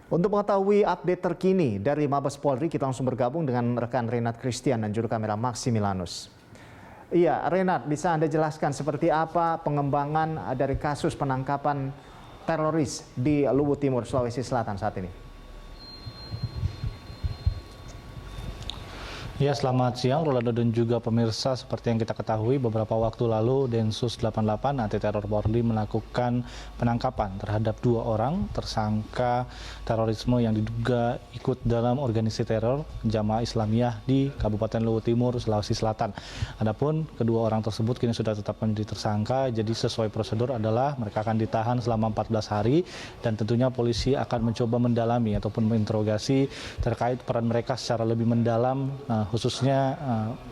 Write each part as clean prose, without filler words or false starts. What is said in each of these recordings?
Untuk mengetahui update terkini dari Mabes Polri, kita langsung bergabung dengan rekan Renat Christian dan juru kamera Maximilanus. Iya, Renat, bisa Anda jelaskan seperti apa pengembangan dari kasus penangkapan teroris di Luwu Timur, Sulawesi Selatan saat ini? Ya, selamat siang Rolando dan juga pemirsa. Seperti yang kita ketahui, beberapa waktu lalu Densus 88 Anti Teror Polri melakukan penangkapan terhadap 2 orang tersangka terorisme yang diduga ikut dalam organisasi teror Jamaah Islamiyah di Kabupaten Luwu Timur, Sulawesi Selatan. Adapun kedua orang tersebut kini sudah ditetapkan menjadi tersangka, jadi sesuai prosedur adalah mereka akan ditahan selama 14 hari dan tentunya polisi akan mencoba mendalami ataupun menginterogasi terkait peran mereka secara lebih mendalam, khususnya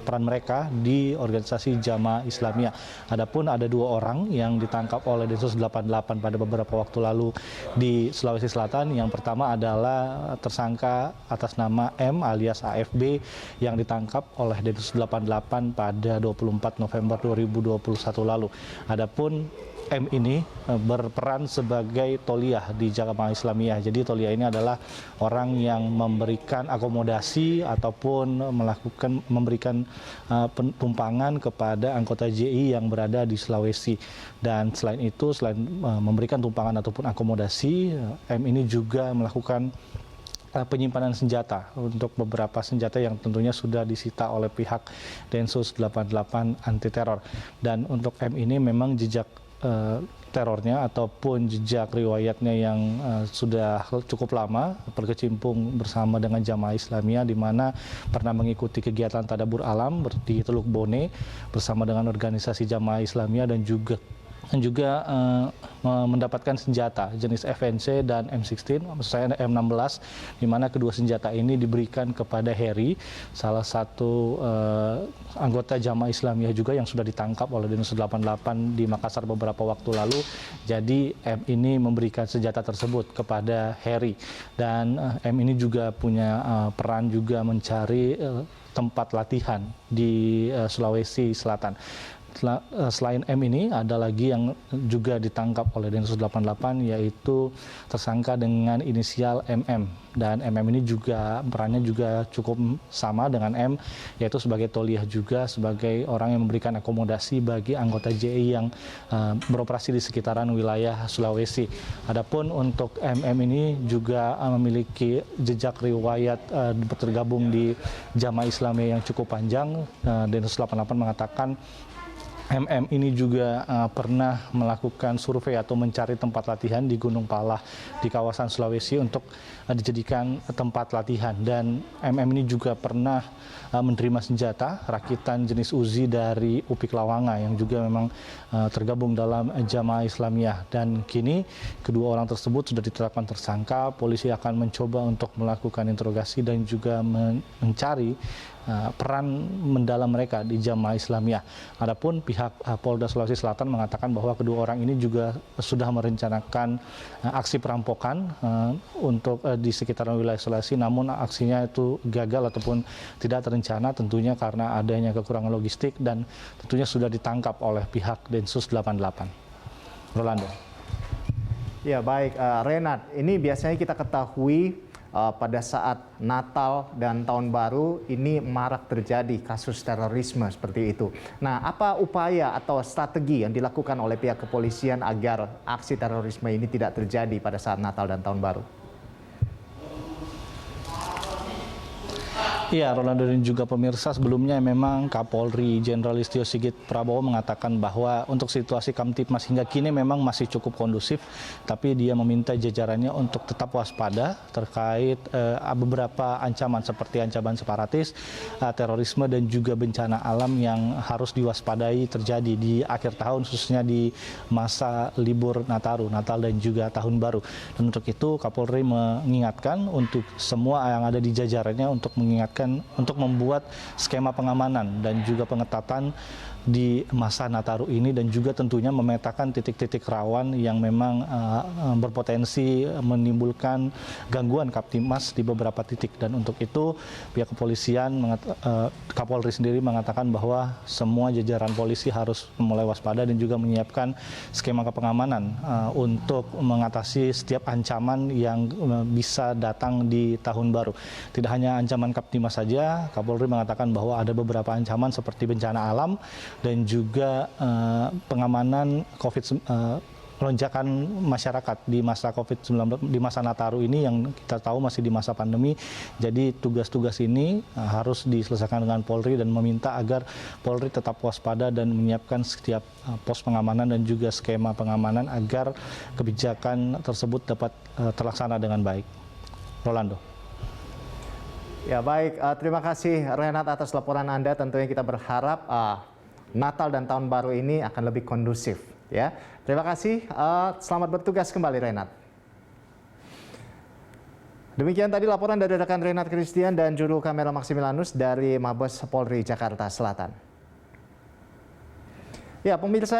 peran mereka di organisasi Jamaah Islamiyah. Adapun ada 2 orang yang ditangkap oleh Densus 88 pada beberapa waktu lalu di Sulawesi Selatan. Yang pertama adalah tersangka atas nama M alias AFB yang ditangkap oleh Densus 88 pada 24 November 2021 lalu. Adapun M ini berperan sebagai toliah di Jamaah Islamiyah. Jadi toliah ini adalah orang yang memberikan akomodasi ataupun memberikan tumpangan kepada anggota JI yang berada di Sulawesi. Dan selain itu, selain memberikan tumpangan ataupun akomodasi, M ini juga melakukan penyimpanan senjata untuk beberapa senjata yang tentunya sudah disita oleh pihak Densus 88 Anti Teror. Dan untuk M ini memang jejak terornya ataupun jejak riwayatnya yang sudah cukup lama berkecimpung bersama dengan Jamaah Islamiyah, di mana pernah mengikuti kegiatan tadabbur alam di Teluk Bone bersama dengan organisasi Jamaah Islamiyah dan juga mendapatkan senjata jenis FNC dan M16, maksud saya M16, di mana kedua senjata ini diberikan kepada Heri, salah satu anggota Jamaah Islamiyah juga yang sudah ditangkap oleh Densus 88 di Makassar beberapa waktu lalu. Jadi M ini memberikan senjata tersebut kepada Heri, dan M ini juga punya peran juga mencari tempat latihan di Sulawesi Selatan. Selain M ini, ada lagi yang juga ditangkap oleh Densus 88, yaitu tersangka dengan inisial MM. Dan MM ini juga perannya juga cukup sama dengan M, yaitu sebagai toliah juga, sebagai orang yang memberikan akomodasi bagi anggota JI yang beroperasi di sekitaran wilayah Sulawesi. Adapun untuk MM ini juga memiliki jejak riwayat tergabung di Jamaah Islamiyah yang cukup panjang. Densus 88 mengatakan MM ini juga pernah melakukan survei atau mencari tempat latihan di Gunung Palah di kawasan Sulawesi untuk dijadikan tempat latihan. Dan MM ini juga pernah menerima senjata rakitan jenis Uzi dari Upik Lawanga yang juga memang tergabung dalam Jamaah Islamiyah. Dan kini kedua orang tersebut sudah ditetapkan tersangka. Polisi akan mencoba untuk melakukan interogasi dan juga mencari peran mendalam mereka di Jamaah Islamiyah. Adapun pihak Polda Sulawesi Selatan mengatakan bahwa kedua orang ini juga sudah merencanakan aksi perampokan untuk di sekitaran wilayah Sulawesi, namun aksinya itu gagal ataupun tidak terencana, tentunya karena adanya kekurangan logistik, dan tentunya sudah ditangkap oleh pihak Densus 88. Rolando. Ya, baik, Renat, ini biasanya kita ketahui pada saat Natal dan Tahun Baru ini marak terjadi kasus terorisme seperti itu. Nah, apa upaya atau strategi yang dilakukan oleh pihak kepolisian agar aksi terorisme ini tidak terjadi pada saat Natal dan Tahun Baru? Ya, Rolando dan juga pemirsa, sebelumnya memang Kapolri Jenderal Listio Sigit Prabowo mengatakan bahwa untuk situasi Kamtipmas hingga kini memang masih cukup kondusif, tapi dia meminta jajarannya untuk tetap waspada terkait beberapa ancaman seperti ancaman separatis, terorisme, dan juga bencana alam yang harus diwaspadai terjadi di akhir tahun, khususnya di masa libur Nataru, Natal dan juga Tahun Baru. Dan untuk itu Kapolri mengingatkan untuk semua yang ada di jajarannya untuk mengingatkan memberikan untuk membuat skema pengamanan dan juga pengetatan di masa Nataru ini, dan juga tentunya memetakan titik-titik rawan yang memang berpotensi menimbulkan gangguan Kaptimas di beberapa titik. Dan untuk itu pihak kepolisian, Kapolri sendiri mengatakan bahwa semua jajaran polisi harus mulai waspada dan juga menyiapkan skema pengamanan untuk mengatasi setiap ancaman yang bisa datang di tahun baru. Tidak hanya ancaman Kaptimas saja, Kapolri mengatakan bahwa ada beberapa ancaman seperti bencana alam dan juga pengamanan lonjakan masyarakat di masa COVID-19, di masa Nataru ini yang kita tahu masih di masa pandemi. Jadi tugas-tugas ini harus diselesaikan dengan Polri, dan meminta agar Polri tetap waspada dan menyiapkan setiap pos pengamanan dan juga skema pengamanan agar kebijakan tersebut dapat terlaksana dengan baik. Rolando. Ya baik, terima kasih Renat atas laporan Anda. Tentunya kita berharap Natal dan Tahun Baru ini akan lebih kondusif. Ya, terima kasih. Selamat bertugas kembali, Renat. Demikian tadi laporan dari rekan Renat Christian dan juru kamera Maximilianus dari Mabes Polri Jakarta Selatan. Ya, pemirsa.